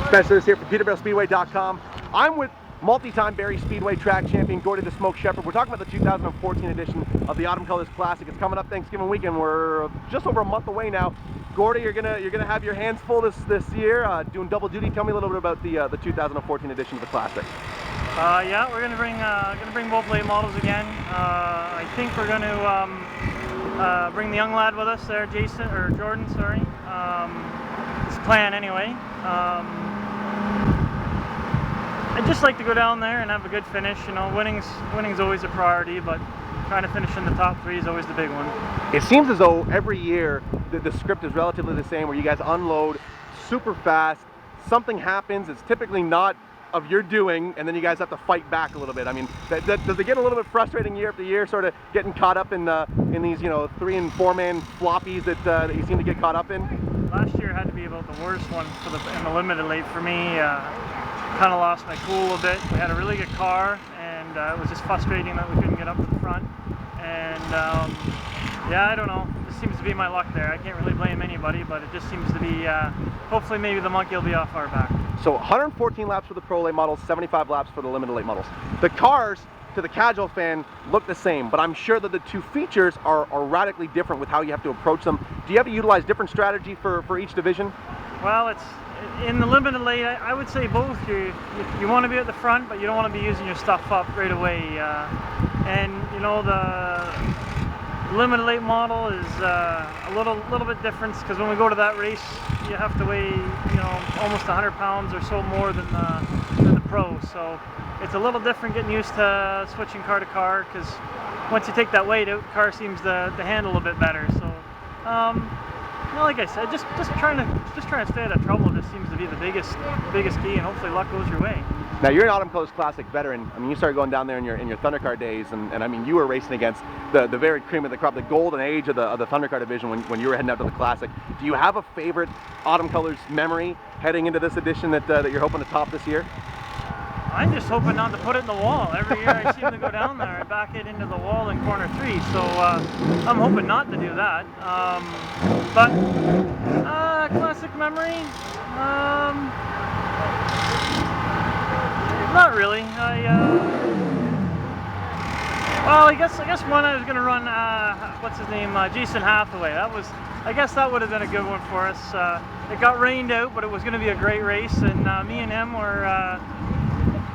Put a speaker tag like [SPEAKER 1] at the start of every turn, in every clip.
[SPEAKER 1] Spencer's here from Peterborough I'm with multi-time Barrie Speedway track champion Gord Shepherd. We're talking about the 2014 edition of the Autumn Colors Classic. It's coming up Thanksgiving weekend. We're just over a month away now. Gordy, you're gonna have your hands full this year, doing double duty. Tell me a little bit about the 2014 edition of the Classic.
[SPEAKER 2] Yeah, we're gonna bring both late models again. I think we're gonna bring the young lad with us there, Jordan. Sorry, it's the plan anyway. I'd just like to go down there and have a good finish. You know, winning's always a priority, but trying to finish in the top three is always the big one.
[SPEAKER 1] It seems as though every year the script is relatively the same, where you guys unload super fast, something happens, it's typically not of your doing, and then you guys have to fight back a little bit. I mean, does it get a little bit frustrating year after year, sort of getting caught up in these 3- and 4-man floppies that you seem to get caught up in?
[SPEAKER 2] Last year had to be about the worst one in the limited late for me. Kind of lost my cool a bit. We had a really good car, and it was just frustrating that we couldn't get up to the front. And yeah, I don't know. This seems to be my luck there. I can't really blame anybody, but it just seems to be. Hopefully, maybe the monkey will be off our back.
[SPEAKER 1] So 114 laps for the pro late models, 75 laps for the limited late models. The cars, to the casual fan, look the same, but I'm sure that the two features are radically different with how you have to approach them. Do you have to utilize different strategy for each division?
[SPEAKER 2] Well, it's in the limited late. I would say both. You want to be at the front, but you don't want to be using your stuff up right away. And you know, the limited late model is a little bit different, because when we go to that race, you have to weigh almost 100 pounds or so more than the pro. So it's a little different getting used to switching car to car, because once you take that weight out, the car seems to handle a bit better. So. Like I said, just trying to stay out of trouble just seems to be the biggest key, and hopefully luck goes your way.
[SPEAKER 1] Now, you're an Autumn Colors Classic veteran. I mean, you started going down there in your Thundercar days, and I mean, you were racing against the very cream of the crop, the golden age of the Thundercar division when you were heading out to the Classic. Do you have a favorite Autumn Colors memory heading into this edition that you're hoping to top this year?
[SPEAKER 2] I'm just hoping not to put it in the wall. Every year I seem to go down there and back it into the wall in corner 3, so I'm hoping not to do that. But classic memory? Not really. Well, I guess one I was going to run, what's his name, Jason Hathaway. I guess that would have been a good one for us. It got rained out, but it was going to be a great race, and me and him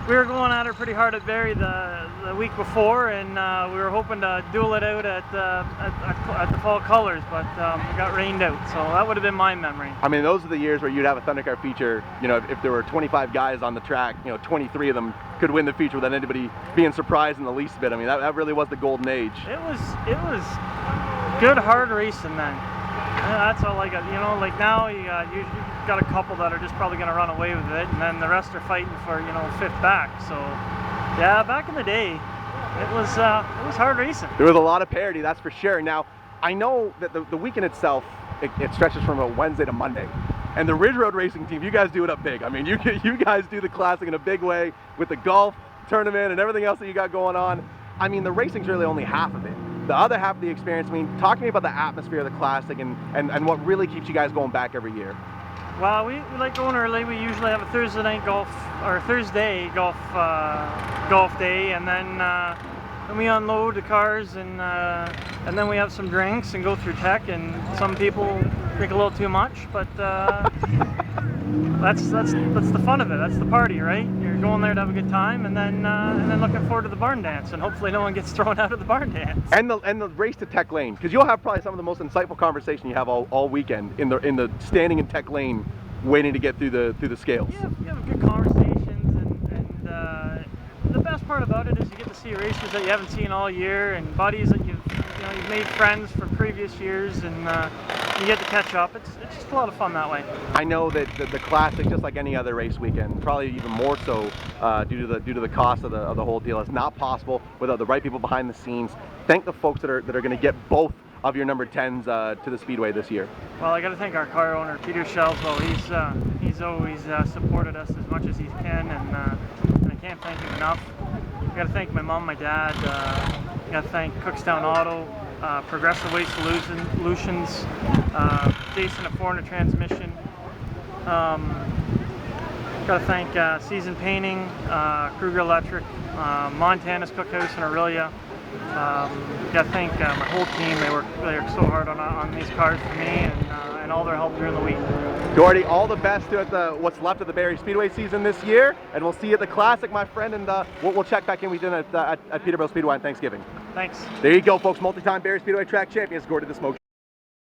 [SPEAKER 2] we were going at it pretty hard at Barrie the week before, and we were hoping to duel it out at the fall colors, but it got rained out, so that would have been my memory. I
[SPEAKER 1] mean, those are the years where you'd have a Thundercar feature, if there were 25 guys on the track, 23 of them could win the feature without anybody being surprised in the least bit. I mean, that really was the golden age.
[SPEAKER 2] It was good, hard racing then. That's all I got. Like now you got a couple that are just probably going to run away with it, and then the rest are fighting for 5th back. So yeah, back in the day, it was hard racing.
[SPEAKER 1] There was a lot of parity, that's for sure. Now I know that the weekend itself, it stretches from a Wednesday to Monday, and the Ridge Road Racing team, you guys do it up big. I mean, you guys do the Classic in a big way with the golf tournament and everything else that you got going on. I mean, the racing's really only half of it. The other half of the experience, I mean, talk to me about the atmosphere of the Classic and what really keeps you guys going back every year.
[SPEAKER 2] Well, we like going early. We usually have a Thursday night golf, or Thursday golf day, and then we unload the cars, and then we have some drinks and go through tech, and some people drink a little too much, but that's the fun of it. That's the party, right? You're going there to have a good time, and then looking forward to the barn dance, and hopefully no one gets thrown out of the barn dance.
[SPEAKER 1] And the race to Tech Lane, because you'll have probably some of the most insightful conversation you have all weekend in the standing in Tech Lane, waiting to get through the scales.
[SPEAKER 2] Yeah, you have good conversations, and the best part about it is you get to see racers that you haven't seen all year, and buddies that you've made friends from previous years, and you get to catch up. It's just a lot of fun that way.
[SPEAKER 1] I know that the Classic, just like any other race weekend, probably even more so due to the cost of the whole deal, is not possible without the right people behind the scenes. Thank the folks that are going to get both of your number 10s to the Speedway this year.
[SPEAKER 2] Well, I got to thank our car owner, Peter Shelswell. He's always supported us as much as he can, and I can't thank him enough. I got to thank my mom, my dad. I got to thank Cookstown Auto, Progressive Waste Solutions, Jason at 400 Transmission. Got to thank Season Painting, Kruger Electric, Montana's Cookhouse in Aurelia. Got to thank my whole team. They work so hard on these cars for me, and all their help during the week.
[SPEAKER 1] Gordy, all the best to what's left of the Barrie Speedway season this year, and we'll see you at the Classic, my friend, and we'll check back in with you at Peterborough Speedway on Thanksgiving.
[SPEAKER 2] Thanks.
[SPEAKER 1] There you go, folks. Multi-time Barrie Speedway track champions, Gordy the Smoke.